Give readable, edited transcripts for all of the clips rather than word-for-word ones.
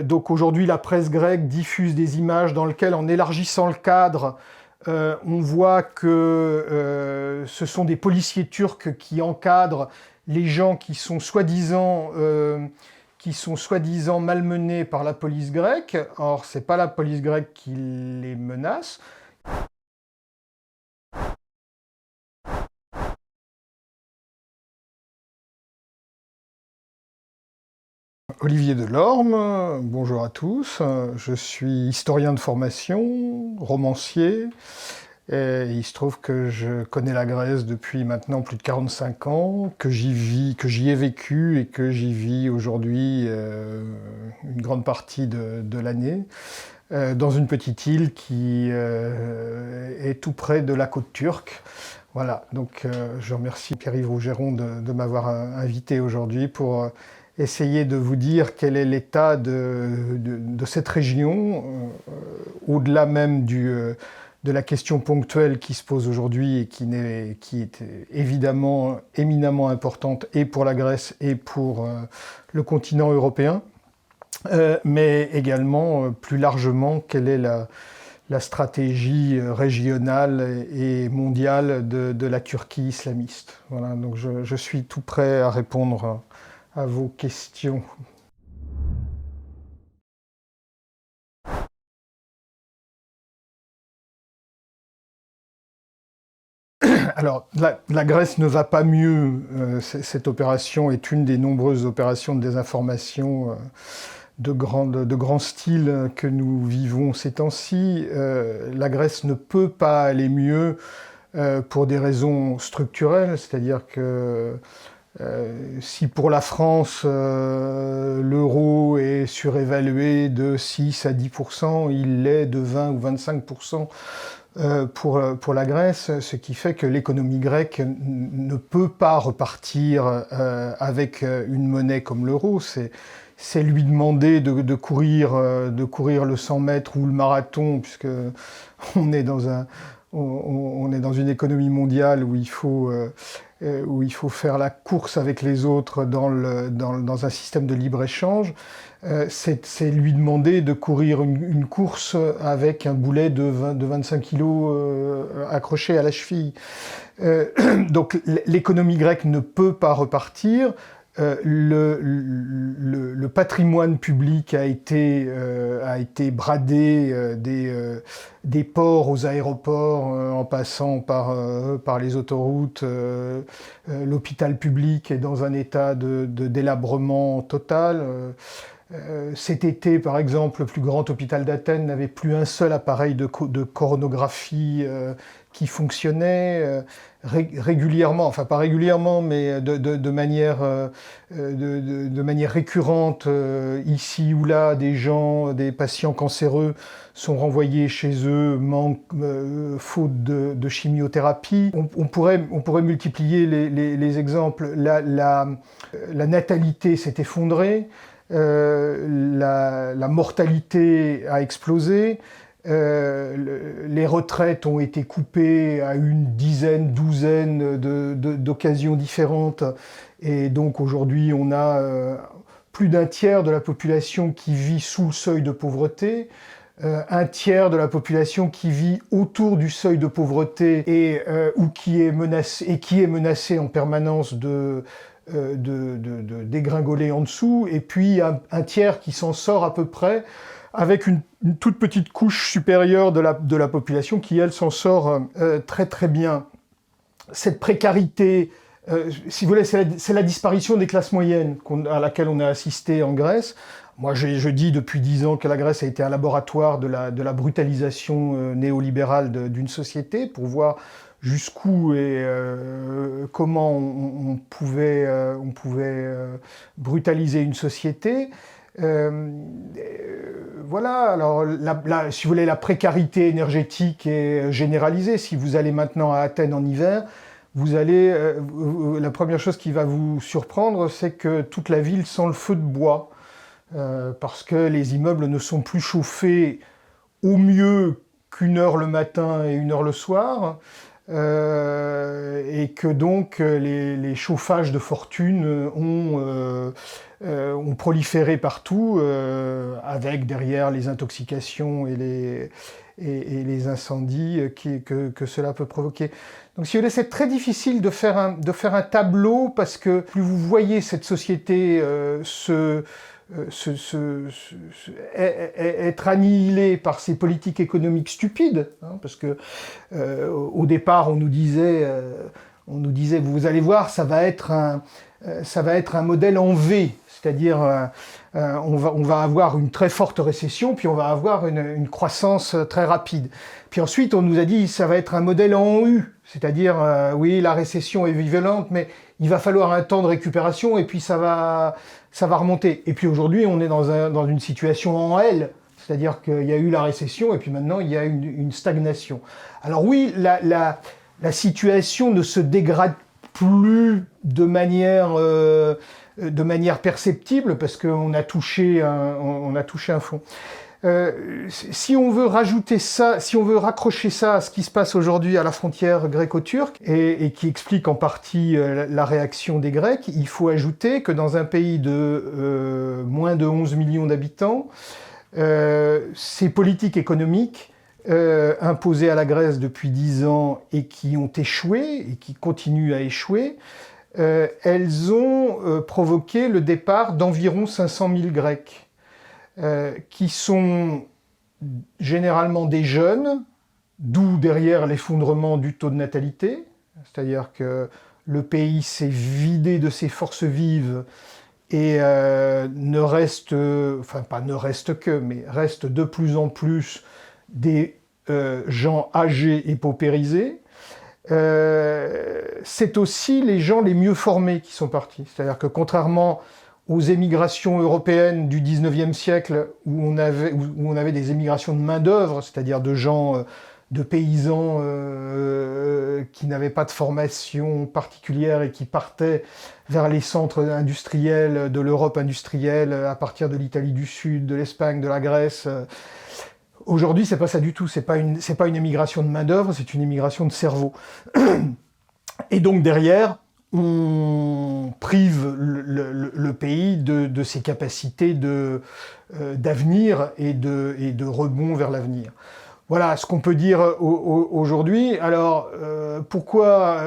Donc aujourd'hui, la presse grecque diffuse des images dans lesquelles, en élargissant le cadre, on voit que ce sont des policiers turcs qui encadrent les gens qui sont soi-disant malmenés par la police grecque. Or, c'est pas la police grecque qui les menace. Olivier Delorme, bonjour à tous. Je suis historien de formation, romancier, et il se trouve que je connais la Grèce depuis maintenant plus de 45 ans, que j'y ai vécu et que j'y vis aujourd'hui une grande partie de l'année, dans une petite île qui est tout près de la côte turque. Voilà, donc je remercie Pierre-Yves Rougeron de m'avoir invité aujourd'hui pour essayer de vous dire quel est l'état de cette région, au-delà même de la question ponctuelle qui se pose aujourd'hui et qui est évidemment éminemment importante et pour la Grèce et pour le continent européen, mais également plus largement quelle est la stratégie régionale et mondiale de la Turquie islamiste. Voilà, donc je suis tout prêt à répondre à vos questions. Alors, la Grèce ne va pas mieux. Cette opération est une des nombreuses opérations de désinformation de grand style que nous vivons ces temps-ci. La Grèce ne peut pas aller mieux pour des raisons structurelles, c'est-à-dire que si pour la France, l'euro est surévalué de 6 à 10%, il l'est de 20 ou 25% pour la Grèce, ce qui fait que l'économie grecque ne peut pas repartir avec une monnaie comme l'euro. C'est lui demander de courir le 100 mètres ou le marathon, puisque on est dans une économie mondiale où il faut faire la course avec les autres dans un système de libre-échange. C'est lui demander de courir une course avec un boulet de 25 kilos accroché à la cheville. Donc l'économie grecque ne peut pas repartir. Le patrimoine public a été bradé des ports aux aéroports, en passant par les autoroutes. L'hôpital public est dans un état de délabrement total. Cet été, par exemple, le plus grand hôpital d'Athènes n'avait plus un seul appareil de coronographie qui fonctionnait régulièrement, enfin pas régulièrement, mais de manière récurrente, ici ou là, des patients cancéreux sont renvoyés chez eux, faute de chimiothérapie. On pourrait multiplier les exemples. La natalité s'est effondrée. La mortalité a explosé, les retraites ont été coupées à une dizaine, douzaine d'occasions différentes, et donc aujourd'hui on a plus d'un tiers de la population qui vit sous le seuil de pauvreté, un tiers de la population qui vit autour du seuil de pauvreté et qui est menacée en permanence de dégringoler en dessous, et puis un tiers qui s'en sort à peu près, avec une toute petite couche supérieure de la population qui, elle, s'en sort très très bien. Cette précarité, si vous voulez, c'est la disparition des classes moyennes à laquelle on a assisté en Grèce. Moi, je dis depuis 10 ans que la Grèce a été un laboratoire de la brutalisation néolibérale d'une société, pour voir jusqu'où et comment on pouvait brutaliser une société. Voilà, alors si vous voulez, la précarité énergétique est généralisée. Si vous allez maintenant à Athènes en hiver, la première chose qui va vous surprendre, c'est que toute la ville sent le feu de bois, parce que les immeubles ne sont plus chauffés au mieux qu'1 heure le matin et 1 heure le soir. et que donc les chauffages de fortune ont proliféré partout, avec derrière les intoxications et les incendies que cela peut provoquer. Donc si vous voulez, c'est très difficile de faire un tableau, parce que plus vous voyez cette société être annihilée par ces politiques économiques stupides, hein, parce que au départ on nous disait vous allez voir, ça va être un modèle en V, c'est-à-dire on va avoir une très forte récession, puis on va avoir une croissance très rapide. Puis ensuite on nous a dit ça va être un modèle en U, c'est-à-dire oui, la récession est violente, mais il va falloir un temps de récupération et puis ça va remonter. Et puis aujourd'hui on est dans une situation en L, c'est-à-dire qu'il y a eu la récession et puis maintenant il y a une stagnation. Alors oui, la situation ne se dégrade plus de manière perceptible, parce qu'on a touché un fond. Si on veut rajouter ça, si on veut raccrocher ça à ce qui se passe aujourd'hui à la frontière gréco-turque, et qui explique en partie la réaction des Grecs, il faut ajouter que dans un pays de moins de 11 millions d'habitants, ces politiques économiques imposées à la Grèce depuis 10 ans et qui ont échoué et qui continuent à échouer, elles ont provoqué le départ d'environ 500 000 Grecs, qui sont généralement des jeunes, d'où derrière l'effondrement du taux de natalité, c'est-à-dire que le pays s'est vidé de ses forces vives et ne reste, enfin pas ne reste que, mais reste de plus en plus des gens âgés et paupérisés. C'est aussi les gens les mieux formés qui sont partis. C'est-à-dire que contrairement aux émigrations européennes du 19e siècle, où on avait des émigrations de main-d'œuvre, c'est-à-dire de gens, de paysans qui n'avaient pas de formation particulière et qui partaient vers les centres industriels de l'Europe industrielle à partir de l'Italie du Sud, de l'Espagne, de la Grèce. Aujourd'hui, c'est pas ça du tout. C'est pas une émigration de main-d'œuvre, c'est une émigration de cerveau. Et donc derrière, on prive le pays de ses capacités d'avenir et de rebond vers l'avenir. Voilà ce qu'on peut dire aujourd'hui. Alors, pourquoi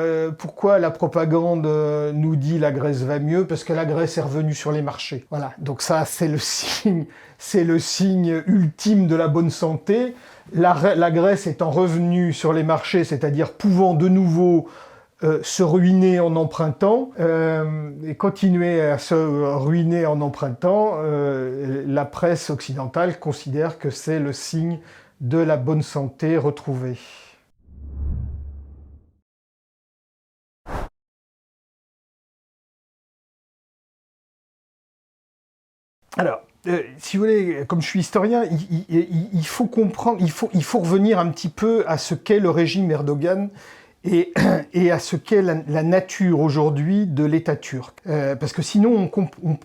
la propagande nous dit la Grèce va mieux? Parce que la Grèce est revenue sur les marchés. Voilà, donc ça, c'est le signe ultime de la bonne santé. La Grèce étant revenue sur les marchés, c'est-à-dire pouvant de nouveau se ruiner en empruntant, et continuer à se ruiner en empruntant, la presse occidentale considère que c'est le signe de la bonne santé retrouvée. Alors, si vous voulez, comme je suis historien, il faut comprendre, il faut revenir un petit peu à ce qu'est le régime Erdogan et à ce qu'est la nature aujourd'hui de l'État turc. Parce que sinon,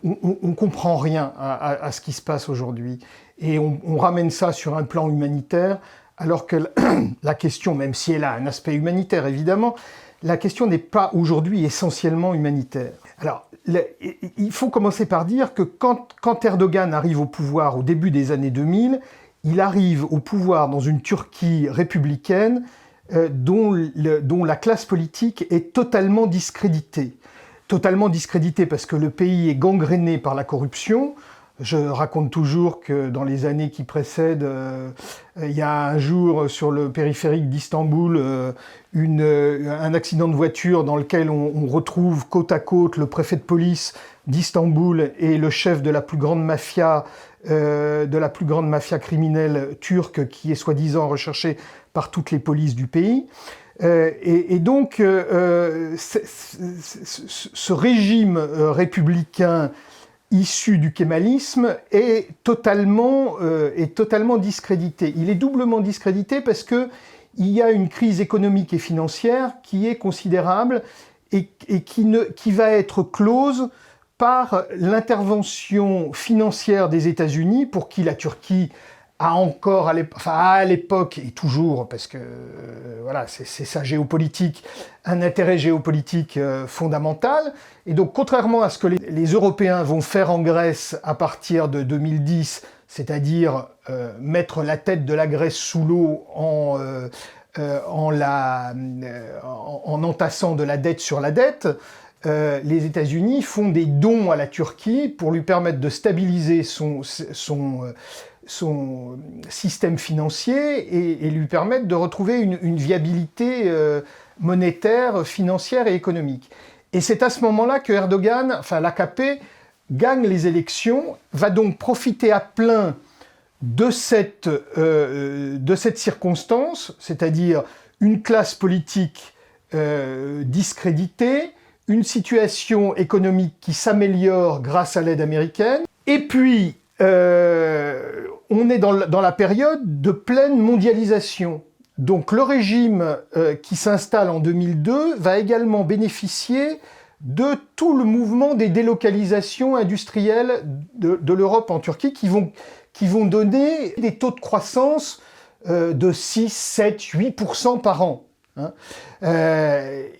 on comprend rien à ce qui se passe aujourd'hui. Et on ramène ça sur un plan humanitaire, alors que la question, même si elle a un aspect humanitaire évidemment, la question n'est pas aujourd'hui essentiellement humanitaire. Alors, il faut commencer par dire que quand Erdogan arrive au pouvoir au début des années 2000, il arrive au pouvoir dans une Turquie républicaine dont la classe politique est totalement discréditée. Totalement discréditée parce que le pays est gangréné par la corruption. Je raconte toujours que dans les années qui précèdent, il y a un jour sur le périphérique d'Istanbul un accident de voiture dans lequel on retrouve côte à côte le préfet de police d'Istanbul et le chef de la plus grande mafia criminelle turque qui est soi-disant recherchée par toutes les polices du pays. Et donc ce régime républicain issu du kémalisme est totalement discrédité. Il est doublement discrédité parce que il y a une crise économique et financière qui est considérable et qui va être close par l'intervention financière des États-Unis, pour qui la Turquie a encore, à l'époque et toujours, parce que voilà, c'est sa géopolitique, un intérêt géopolitique fondamental. Et donc, contrairement à ce que les Européens vont faire en Grèce à partir de 2010, c'est-à-dire mettre la tête de la Grèce sous l'eau en entassant de la dette sur la dette, les États-Unis font des dons à la Turquie pour lui permettre de stabiliser son système financier et lui permettre de retrouver une viabilité monétaire, financière et économique. Et c'est à ce moment-là que Erdogan, enfin l'AKP, gagne les élections, va donc profiter à plein de cette circonstance, c'est-à-dire une classe politique discréditée, une situation économique qui s'améliore grâce à l'aide américaine, et puis on est dans la période de pleine mondialisation. Donc le régime qui s'installe en 2002 va également bénéficier de tout le mouvement des délocalisations industrielles de l'Europe en Turquie qui vont donner des taux de croissance de 6, 7, 8% par an. Hein,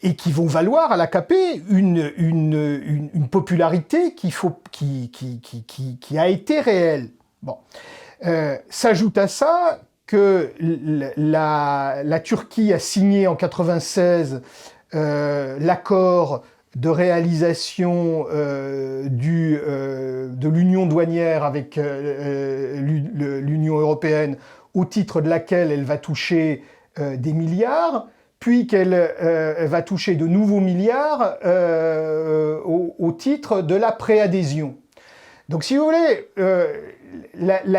et qui vont valoir à l'AKP une popularité qui a été réelle. Bon. S'ajoute à ça que la Turquie a signé en 1996 l'accord de réalisation de l'union douanière avec l'Union européenne, au titre de laquelle elle va toucher des milliards, puis qu'elle va toucher de nouveaux milliards au titre de la préadhésion. Donc si vous voulez, la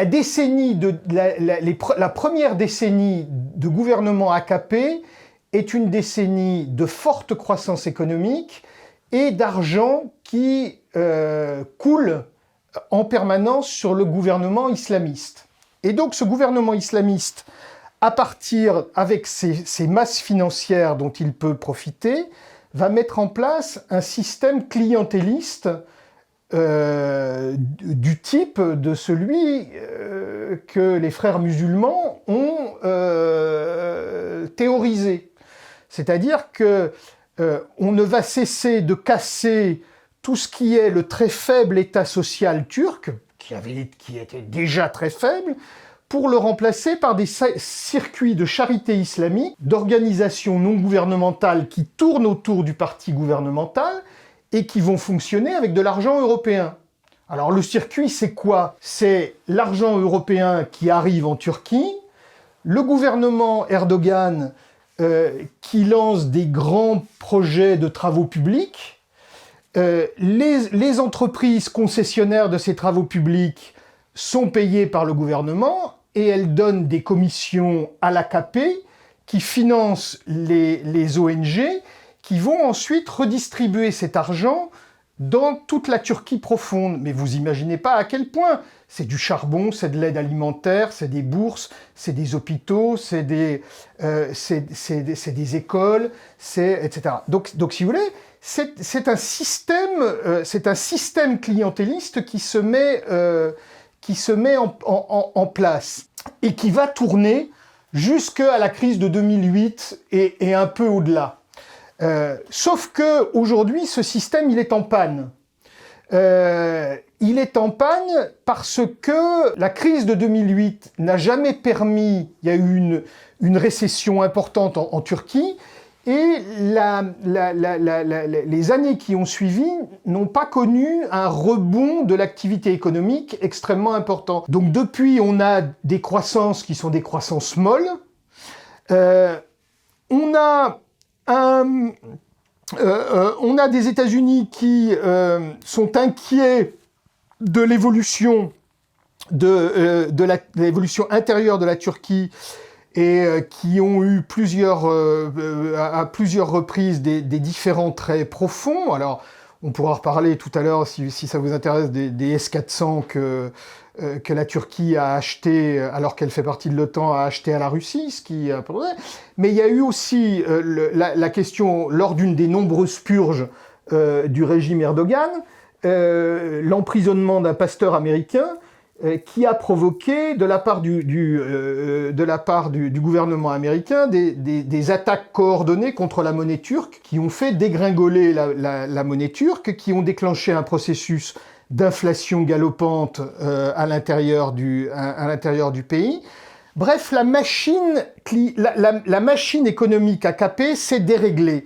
première décennie de gouvernement AKP est une décennie de forte croissance économique et d'argent qui coule en permanence sur le gouvernement islamiste. Et donc ce gouvernement islamiste, à partir, avec ces masses financières dont il peut profiter, va mettre en place un système clientéliste du type de celui que les frères musulmans ont théorisé. C'est-à-dire que on ne va cesser de casser tout ce qui est le très faible État social turc, qui était déjà très faible, pour le remplacer par des circuits de charité islamique, d'organisations non gouvernementales qui tournent autour du parti gouvernemental et qui vont fonctionner avec de l'argent européen. Alors le circuit, c'est quoi? C'est l'argent européen qui arrive en Turquie, le gouvernement Erdogan qui lance des grands projets de travaux publics, les entreprises concessionnaires de ces travaux publics sont payées par le gouvernement et elles donnent des commissions à l'AKP qui financent les ONG qui vont ensuite redistribuer cet argent dans toute la Turquie profonde. Mais vous imaginez pas à quel point. C'est du charbon, c'est de l'aide alimentaire, c'est des bourses, c'est des hôpitaux, c'est des écoles, etc. Donc si vous voulez, c'est un système clientéliste qui se met en place et qui va tourner jusqu'à la crise de 2008 et un peu au-delà. Sauf que aujourd'hui, ce système, il est en panne. Il est en panne parce que la crise de 2008 n'a jamais permis, il y a eu une récession importante en Turquie, et les années qui ont suivi n'ont pas connu un rebond de l'activité économique extrêmement important. Donc depuis, on a des croissances qui sont des croissances molles. On a des États-Unis qui sont inquiets de l'évolution l'évolution intérieure de la Turquie et qui ont eu à plusieurs reprises des différends très profonds. Alors, on pourra reparler tout à l'heure, si ça vous intéresse, des S-400 que la Turquie a acheté, alors qu'elle fait partie de l'OTAN, a acheté à la Russie, mais il y a eu aussi la question, lors d'une des nombreuses purges du régime Erdogan, l'emprisonnement d'un pasteur américain qui a provoqué, de la part du gouvernement américain, des attaques coordonnées contre la monnaie turque, qui ont fait dégringoler la monnaie turque, qui ont déclenché un processus d'inflation galopante à l'intérieur du pays. Bref, la machine économique AKP s'est déréglée.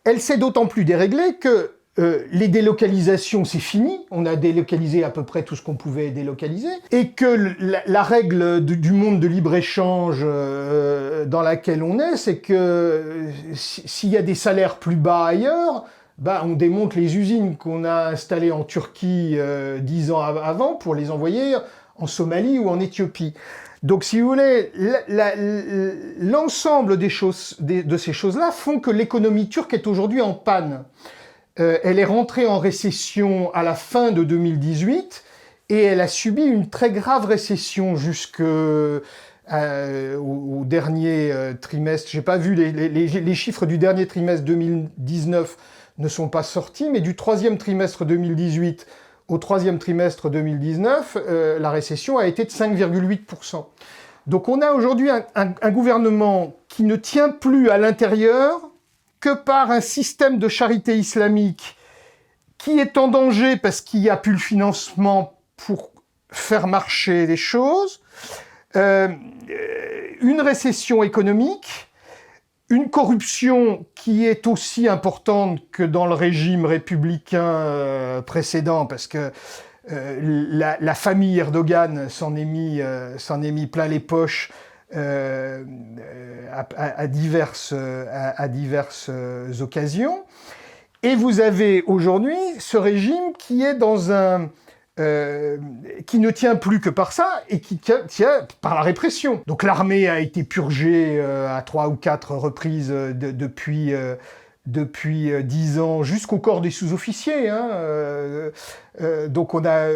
Elle s'est d'autant plus déréglée que les délocalisations, c'est fini. On a délocalisé à peu près tout ce qu'on pouvait délocaliser. Et que la règle du monde de libre-échange dans laquelle on est, c'est que s'il y a des salaires plus bas ailleurs, on démonte les usines qu'on a installées en Turquie 10 ans avant pour les envoyer en Somalie ou en Éthiopie. Donc, si vous voulez, l'ensemble de ces choses-là font que l'économie turque est aujourd'hui en panne. Elle est rentrée en récession à la fin de 2018 et elle a subi une très grave récession jusqu'au dernier trimestre. J'ai pas vu les chiffres du dernier trimestre 2019 ne sont pas sortis, mais du troisième trimestre 2018 au troisième trimestre 2019, la récession a été de 5,8%. Donc on a aujourd'hui un gouvernement qui ne tient plus à l'intérieur que par un système de charité islamique qui est en danger parce qu'il n'y a plus le financement pour faire marcher les choses, une récession économique, une corruption qui est aussi importante que dans le régime républicain précédent, parce que la famille Erdogan s'en est mis plein les poches à diverses occasions. Et vous avez aujourd'hui ce régime qui est qui ne tient plus que par ça et qui tient par la répression. Donc l'armée a été purgée à 3 ou 4 reprises depuis 10 ans jusqu'au corps des sous-officiers. Donc on a,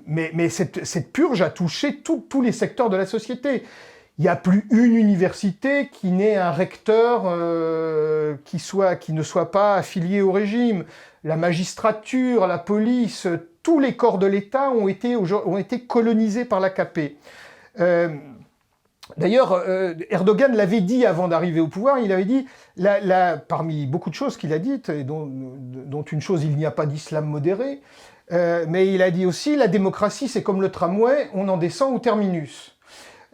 mais cette purge a touché tous les secteurs de la société. Il n'y a plus une université qui n'ait un recteur qui ne soit pas affilié au régime. La magistrature, la police, tous les corps de l'État ont été colonisés par l'AKP. D'ailleurs, Erdogan l'avait dit avant d'arriver au pouvoir, il avait dit, parmi beaucoup de choses qu'il a dites, et dont une chose, il n'y a pas d'islam modéré, mais il a dit aussi, la démocratie c'est comme le tramway, on en descend au terminus.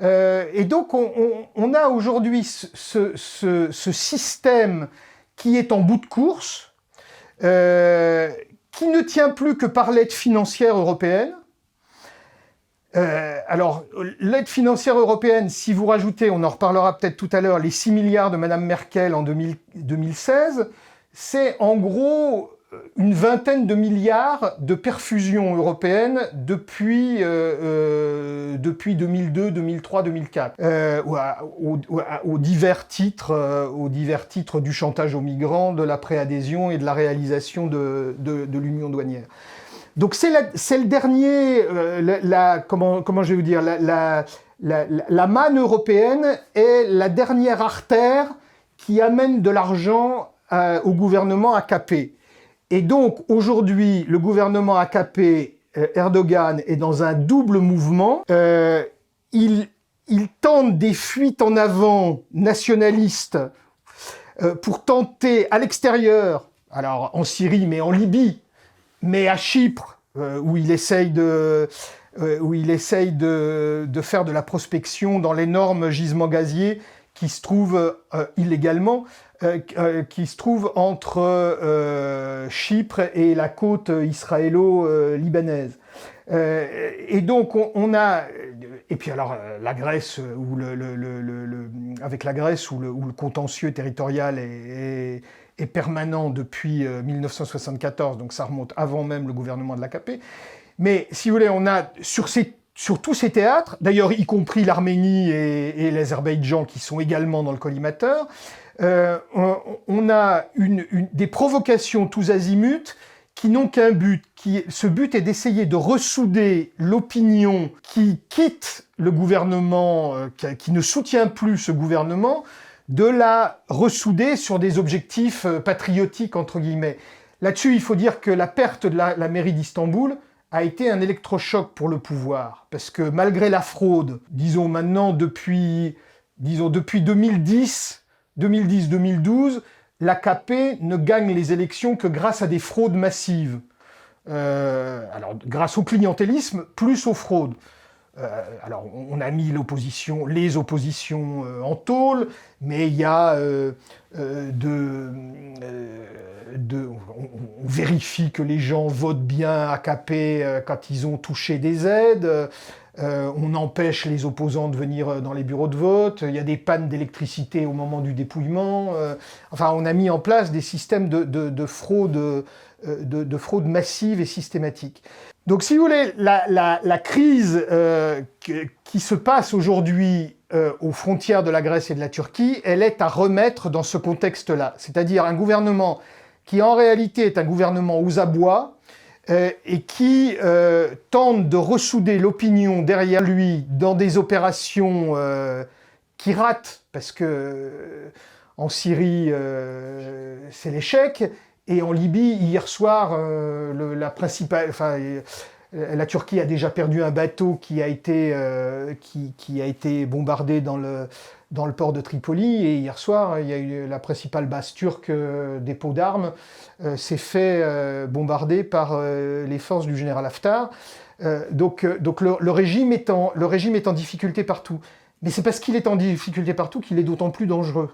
Et donc on a aujourd'hui ce système qui est en bout de course, qui ne tient plus que par l'aide financière européenne. Alors, l'aide financière européenne, si vous rajoutez, on en reparlera peut-être tout à l'heure, les 6 milliards de Madame Merkel en 2016, c'est en gros une vingtaine de milliards de perfusions européennes depuis 2002, 2003, 2004, aux divers titres du chantage aux migrants, de la préadhésion et de la réalisation de l'union douanière. Donc c'est le dernier, comment je vais vous dire, la manne européenne est la dernière artère qui amène de l'argent au gouvernement AKP. Et donc, aujourd'hui, le gouvernement AKP, Erdogan, est dans un double mouvement. Il tente des fuites en avant nationalistes pour tenter à l'extérieur, alors en Syrie, mais en Libye, mais à Chypre, où il essaye de faire de la prospection dans l'énorme gisement gazier qui se trouve illégalement, qui se trouve entre Chypre et la côte israélo-libanaise. Et donc on a, et puis alors la Grèce avec la Grèce où le contentieux territorial est permanent depuis 1974, donc ça remonte avant même le gouvernement de l'AKP. Mais si vous voulez, on a sur tous ces théâtres, d'ailleurs y compris l'Arménie et l'Azerbaïdjan qui sont également dans le collimateur, on a des provocations tous azimuts qui n'ont qu'un but. Ce but est d'essayer de ressouder l'opinion qui quitte le gouvernement, qui ne soutient plus ce gouvernement, de la ressouder sur des objectifs patriotiques, entre guillemets. Là-dessus, il faut dire que la perte de la mairie d'Istanbul a été un électrochoc pour le pouvoir, parce que malgré la fraude, disons maintenant depuis 2010-2012, l'AKP ne gagne les élections que grâce à des fraudes massives. Alors, grâce au clientélisme, plus aux fraudes. Alors, on a mis les oppositions en tôle, mais il y a on vérifie que les gens votent bien AKP quand ils ont touché des aides. On empêche les opposants de venir dans les bureaux de vote. Il y a des pannes d'électricité au moment du dépouillement. Enfin, on a mis en place des systèmes de fraude massive et systématique. Donc, si vous voulez, la crise qui se passe aujourd'hui aux frontières de la Grèce et de la Turquie, elle est à remettre dans ce contexte-là. C'est-à-dire un gouvernement qui, en réalité, est un gouvernement aux abois et qui tente de ressouder l'opinion derrière lui dans des opérations qui ratent, parce que en Syrie, c'est l'échec. Et en Libye, hier soir, la Turquie a déjà perdu un bateau qui a été bombardé dans le port de Tripoli. Et hier soir, il y a eu la principale base turque dépôt d'armes s'est fait bombarder par les forces du général Haftar. Donc le régime est en difficulté partout. Mais c'est parce qu'il est en difficulté partout qu'il est d'autant plus dangereux.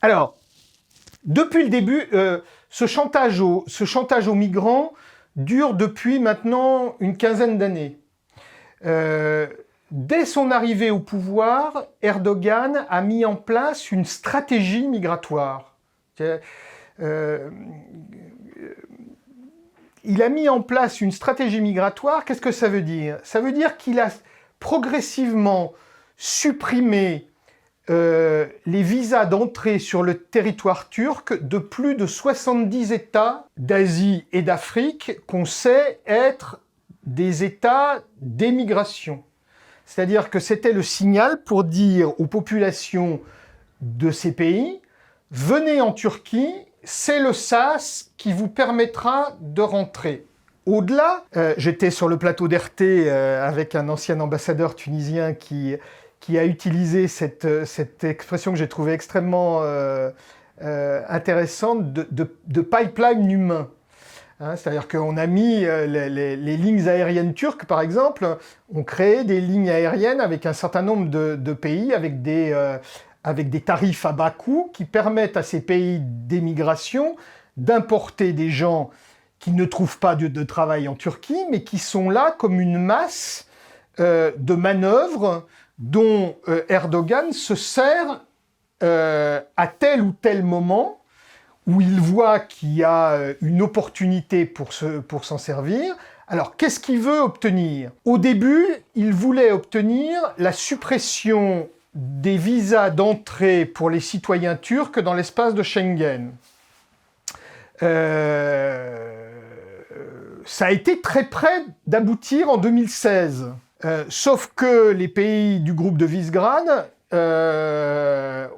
Alors, depuis le début, ce chantage aux migrants dure depuis maintenant une quinzaine d'années. Dès son arrivée au pouvoir, Erdogan a mis en place une stratégie migratoire. Il a mis en place une stratégie migratoire, qu'est-ce que ça veut dire? Ça veut dire qu'il a progressivement supprimé les visas d'entrée sur le territoire turc de plus de 70 États d'Asie et d'Afrique qu'on sait être des États d'émigration. C'est-à-dire que c'était le signal pour dire aux populations de ces pays « Venez en Turquie, c'est le sas qui vous permettra de rentrer ». Au-delà, j'étais sur le plateau d'RT avec un ancien ambassadeur tunisien qui a utilisé cette expression que j'ai trouvée extrêmement intéressante de pipeline humain. Hein, c'est-à-dire qu'on a mis les lignes aériennes turques, par exemple, ont créé des lignes aériennes avec un certain nombre de pays, avec des tarifs à bas coût, qui permettent à ces pays d'émigration d'importer des gens qui ne trouvent pas de travail en Turquie, mais qui sont là comme une masse de manœuvres dont Erdogan se sert à tel ou tel moment où il voit qu'il y a une opportunité pour s'en servir. Alors, qu'est-ce qu'il veut obtenir? Au début, il voulait obtenir la suppression des visas d'entrée pour les citoyens turcs dans l'espace de Schengen. Ça a été très près d'aboutir en 2016. Sauf que les pays du groupe de Visegrad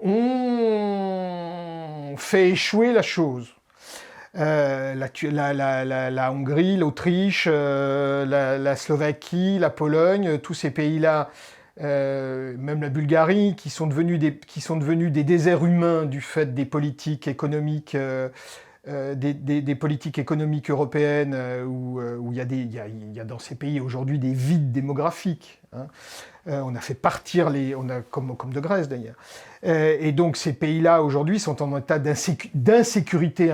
ont fait échouer la chose. La Hongrie, l'Autriche, la Slovaquie, la Pologne, tous ces pays-là, même la Bulgarie, qui sont devenus des déserts humains du fait des politiques économiques des politiques économiques européennes où il y a dans ces pays aujourd'hui des vides démographiques. Hein. On a fait partir comme de Grèce d'ailleurs. Et donc ces pays-là aujourd'hui sont en état d'insécurité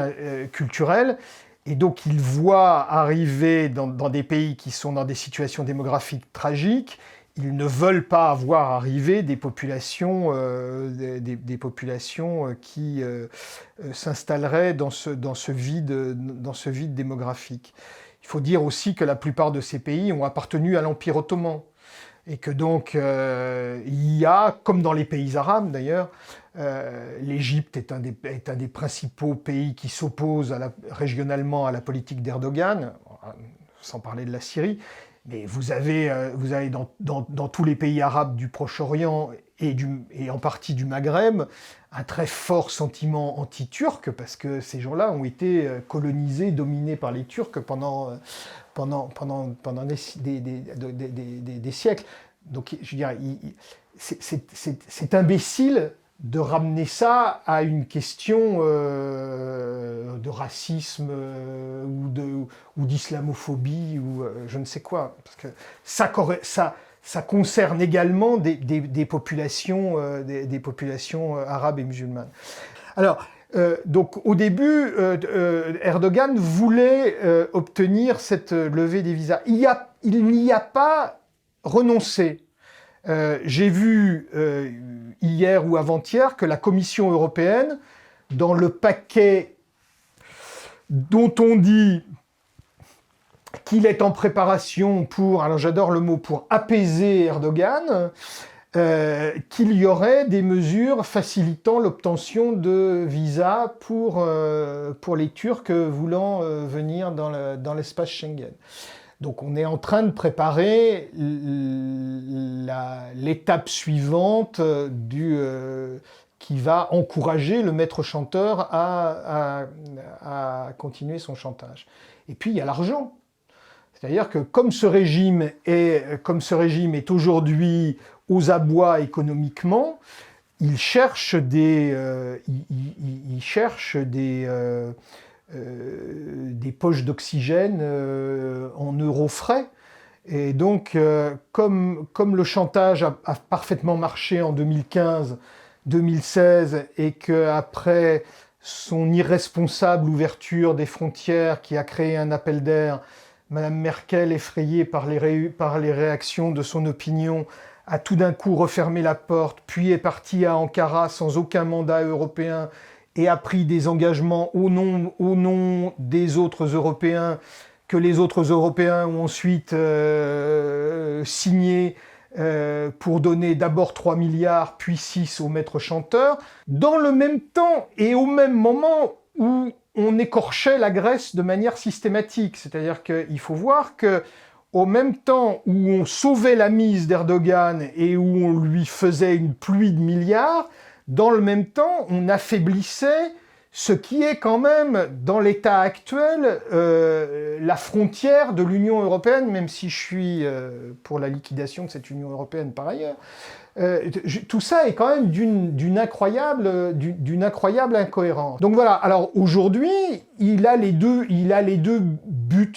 culturelle. Et donc ils voient arriver dans des pays qui sont dans des situations démographiques tragiques. Ils ne veulent pas voir arriver des populations qui s'installeraient dans ce vide démographique. Il faut dire aussi que la plupart de ces pays ont appartenu à l'Empire ottoman. Et que donc, il y a, comme dans les pays arabes d'ailleurs, l'Égypte est un des principaux pays qui s'oppose régionalement à la politique d'Erdogan, sans parler de la Syrie. Mais vous avez dans tous les pays arabes du Proche-Orient et en partie du Maghreb, un très fort sentiment anti-turc, parce que ces gens-là ont été colonisés, dominés par les Turcs pendant des siècles. Donc, je veux dire, c'est imbécile de ramener ça à une question de racisme ou d'islamophobie ou je ne sais quoi. Parce que ça concerne également des populations arabes et musulmanes. Alors, donc au début, Erdogan voulait obtenir cette levée des visas. Il n'y a pas renoncé. J'ai vu hier ou avant-hier que la Commission européenne, dans le paquet dont on dit qu'il est en préparation pour, alors j'adore le mot, pour apaiser Erdogan, qu'il y aurait des mesures facilitant l'obtention de visas pour les Turcs voulant venir dans l'espace Schengen. Donc on est en train de préparer l'étape suivante qui va encourager le maître chanteur à continuer son chantage. Et puis il y a l'argent. C'est-à-dire que comme ce régime est aujourd'hui aux abois économiquement, il cherche des poches d'oxygène en euros frais. Et donc, comme le chantage a parfaitement marché en 2015-2016 et qu'après son irresponsable ouverture des frontières qui a créé un appel d'air, Madame Merkel, effrayée par les réactions de son opinion, a tout d'un coup refermé la porte, puis est partie à Ankara sans aucun mandat européen et a pris des engagements au nom des autres Européens, que les autres Européens ont ensuite signé pour donner d'abord 3 milliards, puis 6 au maître chanteur, dans le même temps et au même moment où on écorchait la Grèce de manière systématique. C'est-à-dire qu'il faut voir que au même temps où on sauvait la mise d'Erdogan et où on lui faisait une pluie de milliards, dans le même temps, on affaiblissait ce qui est quand même, dans l'état actuel, la frontière de l'Union européenne, même si je suis pour la liquidation de cette Union européenne par ailleurs. Tout ça est quand même d'une incroyable incohérence. Donc voilà, alors aujourd'hui, il a les deux buts.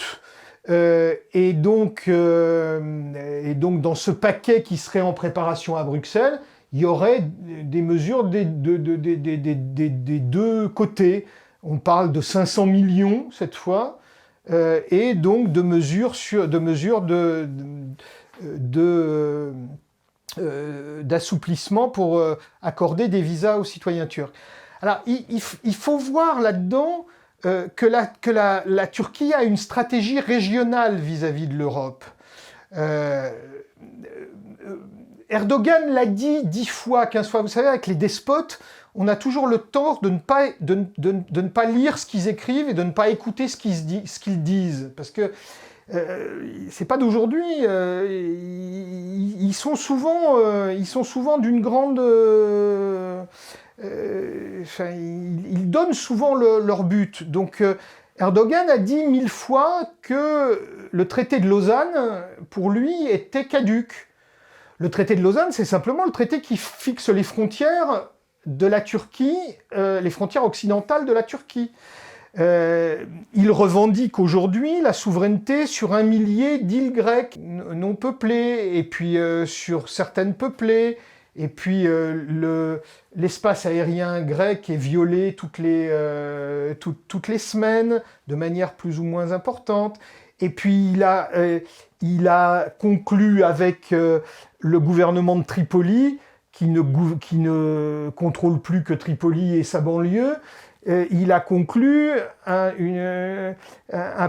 Et donc dans ce paquet qui serait en préparation à Bruxelles, il y aurait des mesures des deux côtés. On parle de 500 millions cette fois, et donc de mesures d'assouplissement pour accorder des visas aux citoyens turcs. Alors il faut voir là-dedans que la Turquie a une stratégie régionale vis-à-vis de l'Europe. Erdogan l'a dit 10 fois, 15 fois. Vous savez, avec les despotes, on a toujours le tort de ne pas lire ce qu'ils écrivent et de ne pas écouter ce qu'ils disent. Parce que c'est pas d'aujourd'hui. Ils sont souvent d'une grande... ils donnent souvent leur but. Donc Erdogan a dit 1000 fois que le traité de Lausanne, pour lui, était caduc. Le traité de Lausanne, c'est simplement le traité qui fixe les frontières de la Turquie, les frontières occidentales de la Turquie. Il revendique aujourd'hui la souveraineté sur 1 millier d'îles grecques non peuplées, et puis sur certaines peuplées, et puis l'espace aérien grec est violé toutes les semaines, de manière plus ou moins importante. Et puis il a conclu avec le gouvernement de Tripoli, qui ne contrôle plus que Tripoli et sa banlieue, il a conclu un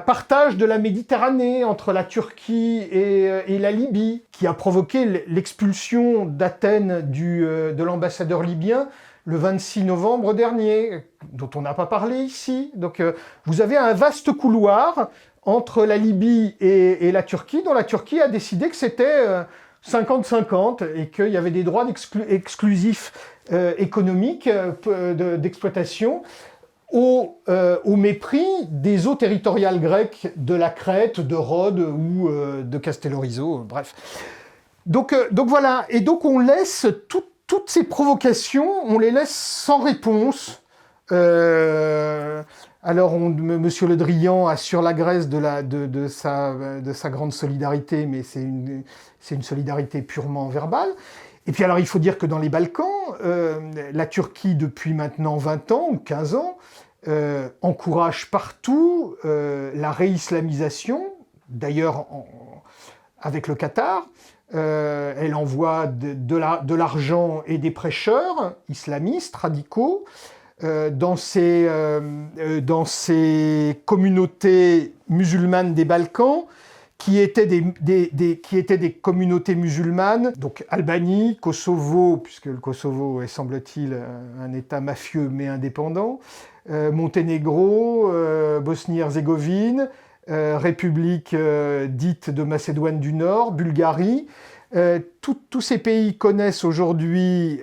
partage de la Méditerranée entre la Turquie et la Libye, qui a provoqué l'expulsion d'Athènes de l'ambassadeur libyen le 26 novembre dernier, dont on n'a pas parlé ici. Donc vous avez un vaste couloir entre la Libye et la Turquie, dont la Turquie a décidé que c'était 50-50, et qu'il y avait des droits exclusifs économiques d'exploitation au mépris des eaux territoriales grecques de la Crète, de Rhodes ou de Castellorizo, bref. Donc voilà, et donc on laisse toutes ces provocations, on les laisse sans réponse. Alors, Monsieur Le Drian assure la Grèce de sa grande solidarité, mais c'est une solidarité purement verbale. Et puis alors, il faut dire que dans les Balkans, la Turquie, depuis maintenant 20 ans ou 15 ans, encourage partout la réislamisation, d'ailleurs avec le Qatar. Elle envoie de l'argent et des prêcheurs islamistes radicaux dans ces communautés musulmanes des Balkans, qui étaient des communautés musulmanes, donc Albanie, Kosovo, puisque le Kosovo est, semble-t-il, un État mafieux mais indépendant, Monténégro, Bosnie-Herzégovine, République dite de Macédoine du Nord, Bulgarie. Tous ces pays connaissent aujourd'hui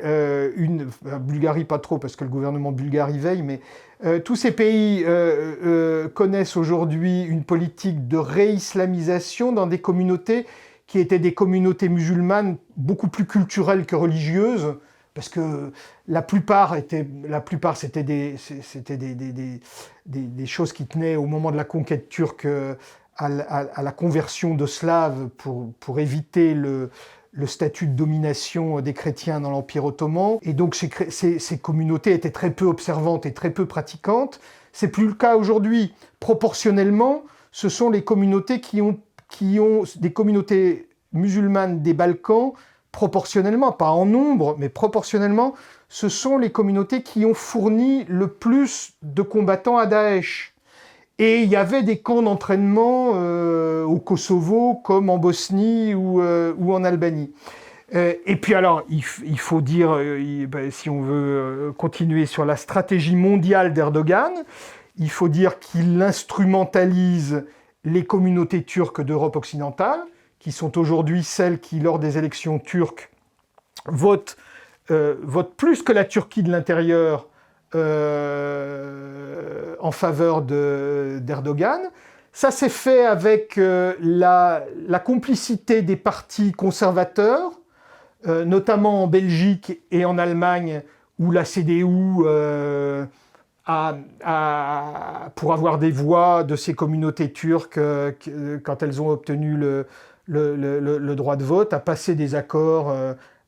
Bulgarie pas trop parce que le gouvernement bulgare y veille, mais tous ces pays connaissent aujourd'hui une politique de réislamisation dans des communautés qui étaient des communautés musulmanes beaucoup plus culturelles que religieuses, parce que la plupart c'était des choses qui tenaient au moment de la conquête turque à la conversion de Slaves pour éviter le statut de domination des chrétiens dans l'Empire ottoman. Et donc ces communautés étaient très peu observantes et très peu pratiquantes. C'est plus le cas aujourd'hui. Proportionnellement, ce sont les communautés qui ont des communautés musulmanes des Balkans, proportionnellement, pas en nombre, mais proportionnellement, ce sont les communautés qui ont fourni le plus de combattants à Daesh. Et il y avait des camps d'entraînement au Kosovo, comme en Bosnie ou en Albanie. Et puis alors, il faut dire, si on veut continuer sur la stratégie mondiale d'Erdogan, il faut dire qu'il instrumentalise les communautés turques d'Europe occidentale, qui sont aujourd'hui celles qui, lors des élections turques, votent plus que la Turquie de l'intérieur en faveur d'Erdogan. Ça s'est fait avec la complicité des partis conservateurs, notamment en Belgique et en Allemagne, où la CDU pour avoir des voix de ces communautés turques, quand elles ont obtenu le droit de vote, a passé des accords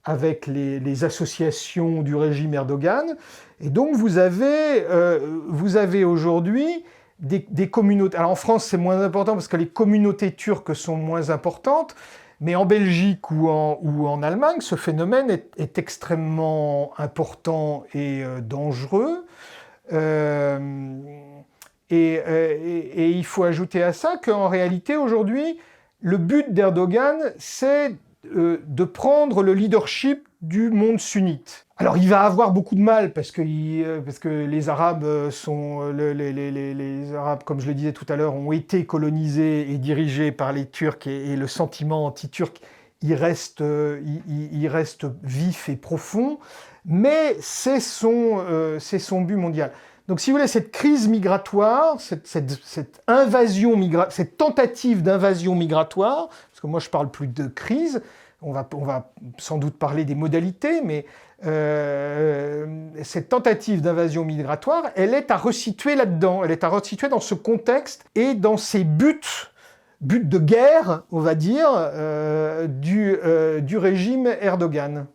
avec les associations du régime Erdogan. Et donc vous avez aujourd'hui des communautés. Alors en France c'est moins important parce que les communautés turques sont moins importantes, mais en Belgique ou en Allemagne, ce phénomène est extrêmement important et dangereux. Et il faut ajouter à ça qu'en réalité aujourd'hui, le but d'Erdogan, c'est de prendre le leadership du monde sunnite. Alors il va avoir beaucoup de mal parce que les Arabes les Arabes, comme je le disais tout à l'heure, ont été colonisés et dirigés par les Turcs, et le sentiment anti-turc il reste vif et profond, mais c'est son but mondial. Donc si vous voulez, cette crise migratoire, cette tentative d'invasion migratoire, parce que moi je parle plus de crise, on va sans doute parler des modalités, mais cette tentative d'invasion migratoire, elle est à resituer là-dedans, elle est à resituer dans ce contexte et dans ces buts de guerre, on va dire, du régime Erdogan.